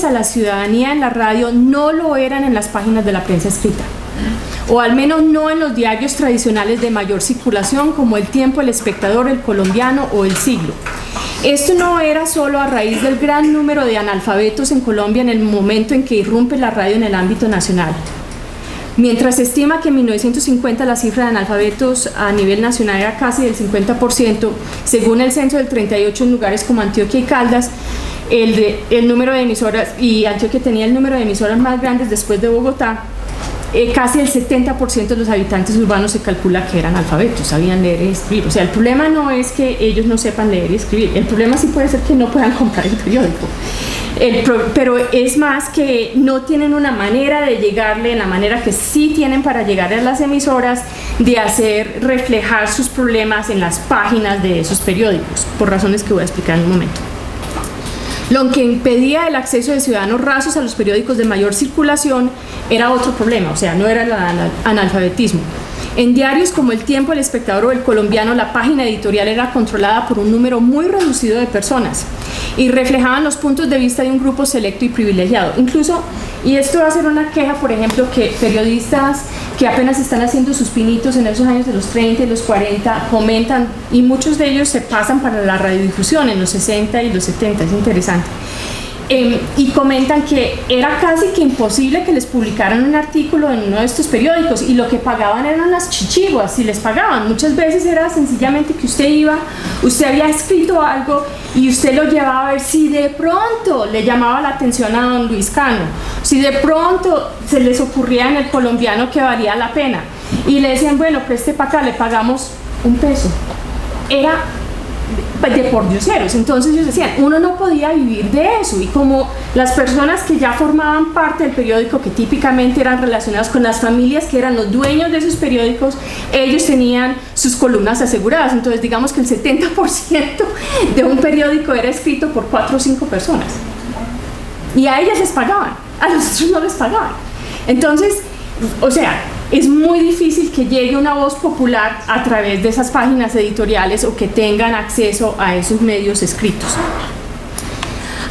a la ciudadanía en la radio no lo eran en las páginas de la prensa escrita, o al menos no en los diarios tradicionales de mayor circulación como El Tiempo, El Espectador, El Colombiano o El Siglo. Esto no era solo a raíz del gran número de analfabetos en Colombia en el momento en que irrumpe la radio en el ámbito nacional. Mientras se estima que en 1950 la cifra de analfabetos a nivel nacional era casi del 50%, según el censo del 38 en lugares como Antioquia y Caldas, el número de emisoras, y Antioquia tenía el número de emisoras más grandes después de Bogotá, casi el 70% de los habitantes urbanos se calcula que eran alfabetos, sabían leer y escribir. O sea, el problema no es que ellos no sepan leer y escribir, el problema sí puede ser que no puedan comprar el periódico. Pero es más que no tienen una manera de llegarle, en la manera que sí tienen para llegar a las emisoras, de hacer reflejar sus problemas en las páginas de esos periódicos, por razones que voy a explicar en un momento. Lo que impedía el acceso de ciudadanos rasos a los periódicos de mayor circulación era otro problema, o sea, no era el analfabetismo. En diarios como El Tiempo, El Espectador o El Colombiano, la página editorial era controlada por un número muy reducido de personas y reflejaban los puntos de vista de un grupo selecto y privilegiado. Incluso, y esto va a ser una queja, por ejemplo, que periodistas que apenas están haciendo sus pinitos en esos años de los 30 y los 40 comentan, y muchos de ellos se pasan para la radiodifusión en los 60 y los 70, es interesante. Y comentan que era casi que imposible que les publicaran un artículo en uno de estos periódicos, y lo que pagaban eran las chichiguas, si les pagaban. Muchas veces era sencillamente que usted había escrito algo y usted lo llevaba a ver si de pronto le llamaba la atención a don Luis Cano, si de pronto se les ocurría en El Colombiano que valía la pena, y le decían, bueno, preste para acá, le pagamos $1. Era de por dioseros. Entonces ellos decían, uno no podía vivir de eso, y como las personas que ya formaban parte del periódico, que típicamente eran relacionadas con las familias que eran los dueños de esos periódicos, ellos tenían sus columnas aseguradas. Entonces digamos que el 70% de un periódico era escrito por 4 o 5 personas, y a ellas les pagaban, a los otros no les pagaban. Entonces, o sea, es muy difícil que llegue una voz popular a través de esas páginas editoriales o que tengan acceso a esos medios escritos.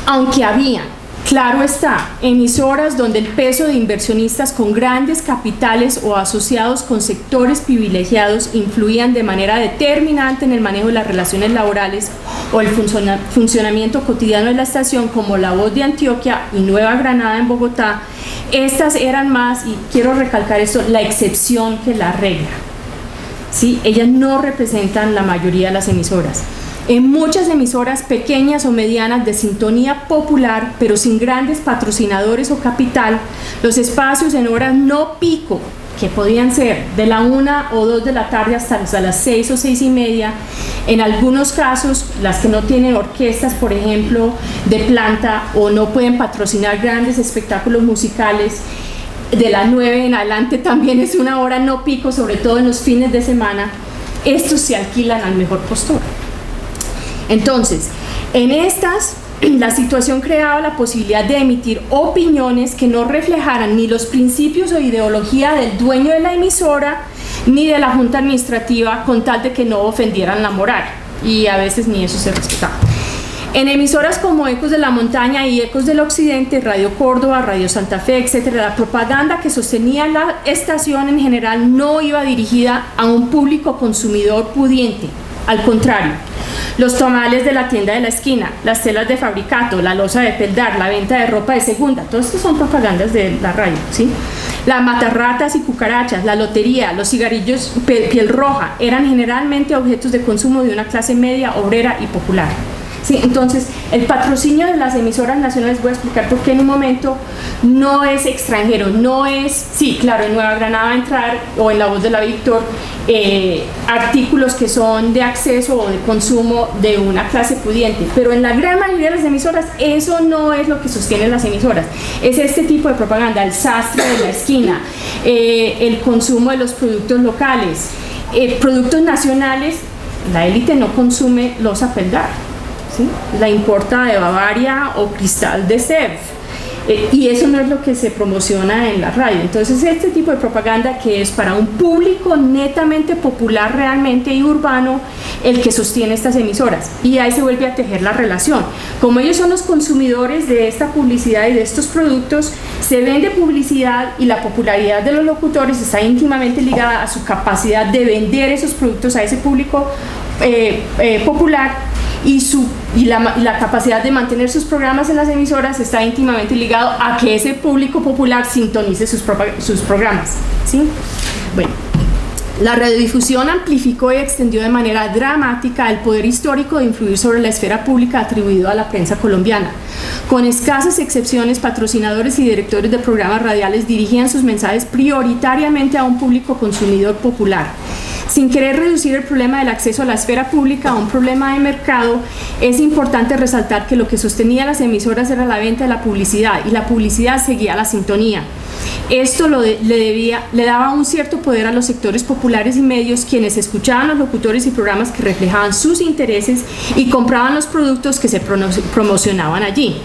Aunque había, claro está, emisoras donde el peso de inversionistas con grandes capitales o asociados con sectores privilegiados influían de manera determinante en el manejo de las relaciones laborales o el funcionamiento cotidiano de la estación, como La Voz de Antioquia y Nueva Granada en Bogotá, estas eran más, y quiero recalcar esto, la excepción que la regla. ¿Sí? Ellas no representan la mayoría de las emisoras. En muchas emisoras pequeñas o medianas de sintonía popular, pero sin grandes patrocinadores o capital, los espacios en horas no pico, que podían ser de la 1 o 2 de la tarde hasta las 6 o 6 y media, en algunos casos las que no tienen orquestas, por ejemplo, de planta, o no pueden patrocinar grandes espectáculos musicales, de las 9 en adelante también es una hora no pico, sobre todo en los fines de semana. Estos se alquilan al mejor postor. Entonces, en estas, la situación creaba la posibilidad de emitir opiniones que no reflejaran ni los principios o ideología del dueño de la emisora ni de la junta administrativa, con tal de que no ofendieran la moral, y a veces ni eso se respetaba. En emisoras como Ecos de la Montaña y Ecos del Occidente, Radio Córdoba, Radio Santa Fe, etc., la propaganda que sostenía la estación en general no iba dirigida a un público consumidor pudiente. Al contrario, los tamales de la tienda de la esquina, las telas de fabricato, la loza de peldar, la venta de ropa de segunda, todas estas son propagandas de la radio, ¿sí? Las matarratas y cucarachas, la lotería, los cigarrillos piel roja, eran generalmente objetos de consumo de una clase media, obrera y popular. Sí, entonces, el patrocinio de las emisoras nacionales, voy a explicar por qué en un momento, no es extranjero, no es, sí, claro, en Nueva Granada va a entrar, o en La Voz de la Víctor, artículos que son de acceso o de consumo de una clase pudiente, pero en la gran mayoría de las emisoras eso no es lo que sostienen las emisoras, es este tipo de propaganda, el sastre de la esquina, el consumo de los productos locales, productos nacionales. La élite no consume loza peldar, ¿sí? La importa de Bavaria o cristal de Sèvres. Y eso no es lo que se promociona en la radio. Entonces este tipo de propaganda que es para un público netamente popular realmente y urbano el que sostiene estas emisoras, y ahí se vuelve a tejer la relación. Como ellos son los consumidores de esta publicidad y de estos productos, se vende publicidad y la popularidad de los locutores está íntimamente ligada a su capacidad de vender esos productos a ese público popular, y la capacidad de mantener sus programas en las emisoras está íntimamente ligado a que ese público popular sintonice sus programas, ¿sí? Bueno, la radiodifusión amplificó y extendió de manera dramática el poder histórico de influir sobre la esfera pública atribuido a la prensa colombiana. Con escasas excepciones, patrocinadores y directores de programas radiales dirigían sus mensajes prioritariamente a un público consumidor popular. Sin querer reducir el problema del acceso a la esfera pública a un problema de mercado, es importante resaltar que lo que sostenía las emisoras era la venta de la publicidad, y la publicidad seguía la sintonía. Esto le daba un cierto poder a los sectores populares y medios, quienes escuchaban los locutores y programas que reflejaban sus intereses y compraban los productos que se promocionaban allí.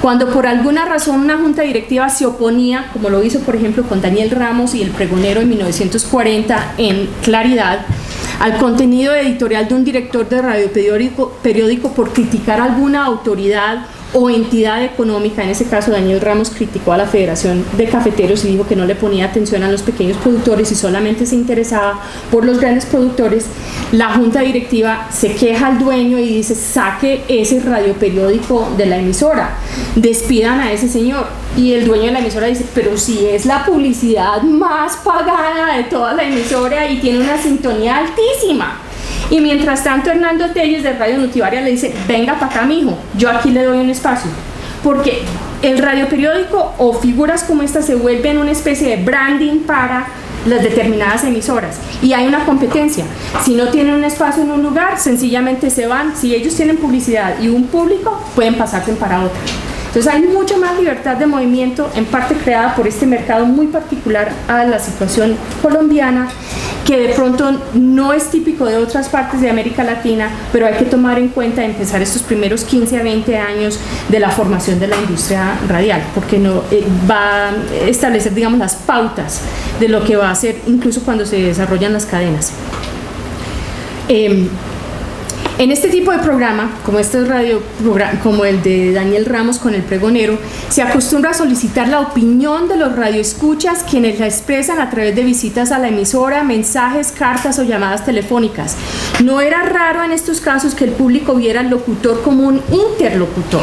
Cuando por alguna razón una junta directiva se oponía, como lo hizo por ejemplo con Daniel Ramos y El Pregonero en 1940 en Claridad, al contenido editorial de un director de radioperiódico por criticar alguna autoridad o entidad económica, en ese caso Daniel Ramos criticó a la Federación de Cafeteros y dijo que no le ponía atención a los pequeños productores y solamente se interesaba por los grandes productores, la junta directiva se queja al dueño y dice: saque ese radioperiódico de la emisora, despidan a ese señor. Y el dueño de la emisora dice: pero si es la publicidad más pagada de toda la emisora y tiene una sintonía altísima. Y mientras tanto Hernando Telles de Radio Nutivaria le dice: venga para acá, mijo, yo aquí le doy un espacio. Porque el radioperiódico o figuras como esta se vuelven una especie de branding para las determinadas emisoras, y hay una competencia. Si no tienen un espacio en un lugar, sencillamente se van. Si ellos tienen publicidad y un público, pueden pasarse para otra. Entonces hay mucho más libertad de movimiento, en parte creada por este mercado muy particular a la situación colombiana, que de pronto no es típico de otras partes de América Latina, pero hay que tomar en cuenta empezar estos primeros 15 a 20 años de la formación de la industria radial, porque no va a establecer, digamos, las pautas de lo que va a hacer incluso cuando se desarrollan las cadenas. En este tipo de programa, como como el de Daniel Ramos con El Pregonero, se acostumbra a solicitar la opinión de los radioescuchas, quienes la expresan a través de visitas a la emisora, mensajes, cartas o llamadas telefónicas. No era raro en estos casos que el público viera al locutor como un interlocutor.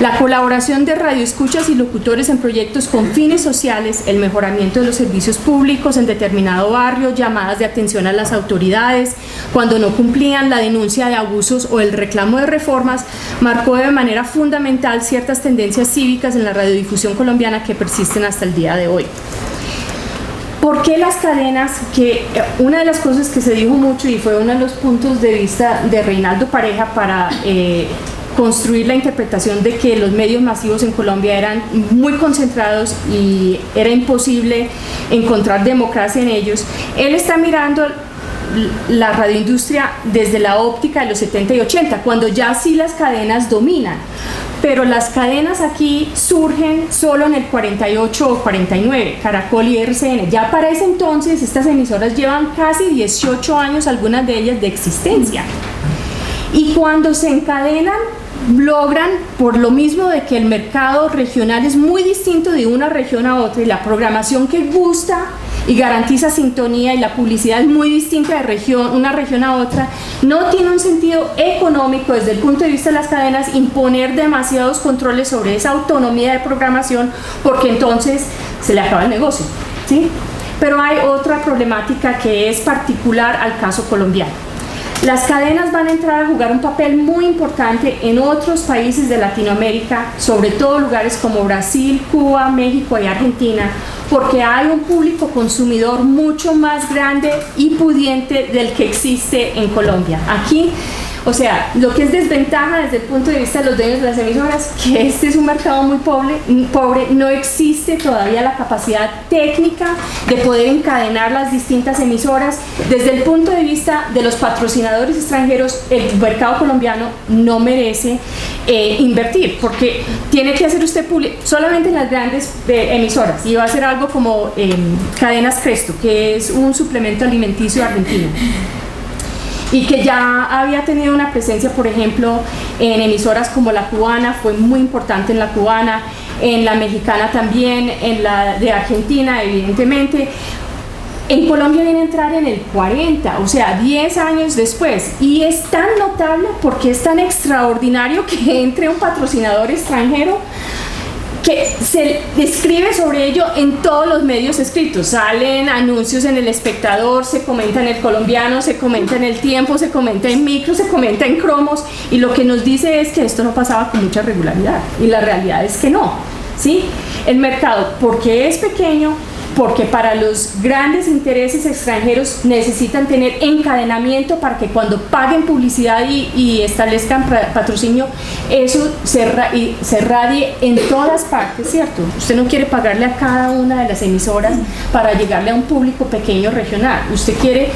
La colaboración de radioescuchas y locutores en proyectos con fines sociales, el mejoramiento de los servicios públicos en determinado barrio, llamadas de atención a las autoridades cuando no cumplían, la denuncia de abusos o el reclamo de reformas, marcó de manera fundamental ciertas tendencias cívicas en la radiodifusión colombiana que persisten hasta el día de hoy. ¿Por qué las cadenas? Que una de las cosas que se dijo mucho y fue uno de los puntos de vista de Reinaldo Pareja para construir la interpretación de que los medios masivos en Colombia eran muy concentrados y era imposible encontrar democracia en ellos, él está mirando la radioindustria desde la óptica de los 70 y 80, cuando ya sí las cadenas dominan. Pero las cadenas aquí surgen solo en el 48 o 49, Caracol y RCN. Ya para ese entonces estas emisoras llevan casi 18 años, algunas de ellas, de existencia. Y cuando se encadenan, logran, por lo mismo de que el mercado regional es muy distinto de una región a otra y la programación que gusta y garantiza sintonía y la publicidad es muy distinta de una región a otra, no tiene un sentido económico desde el punto de vista de las cadenas imponer demasiados controles sobre esa autonomía de programación, porque entonces se le acaba el negocio, ¿sí? Pero hay otra problemática que es particular al caso colombiano. Las cadenas van a entrar a jugar un papel muy importante en otros países de Latinoamérica, sobre todo lugares como Brasil, Cuba, México y Argentina, porque hay un público consumidor mucho más grande y pudiente del que existe en Colombia. Aquí O sea, lo que es desventaja desde el punto de vista de los dueños de las emisoras, que este es un mercado muy pobre, no existe todavía la capacidad técnica de poder encadenar las distintas emisoras. Desde el punto de vista de los patrocinadores extranjeros, el mercado colombiano no merece invertir, porque tiene que hacer usted solamente en las grandes emisoras, y va a hacer algo como Cadenas Cresto, que es un suplemento alimenticio argentino, y que ya había tenido una presencia, por ejemplo, en emisoras como La Cubana, fue muy importante en La Cubana, en La Mexicana también, en la de Argentina, evidentemente. En Colombia viene a entrar en el 40, o sea, 10 años después, y es tan notable porque es tan extraordinario que entre un patrocinador extranjero que se escribe sobre ello en todos los medios escritos. Salen anuncios en El Espectador, se comenta en El Colombiano, se comenta en El Tiempo, se comenta en Micro, se comenta en Cromos, y lo que nos dice es que esto no pasaba con mucha regularidad, y la realidad es que no, ¿sí? El mercado, porque es pequeño, porque para los grandes intereses extranjeros necesitan tener encadenamiento para que cuando paguen publicidad y establezcan patrocinio, eso se radie en todas partes, ¿cierto? Usted no quiere pagarle a cada una de las emisoras para llegarle a un público pequeño regional, usted quiere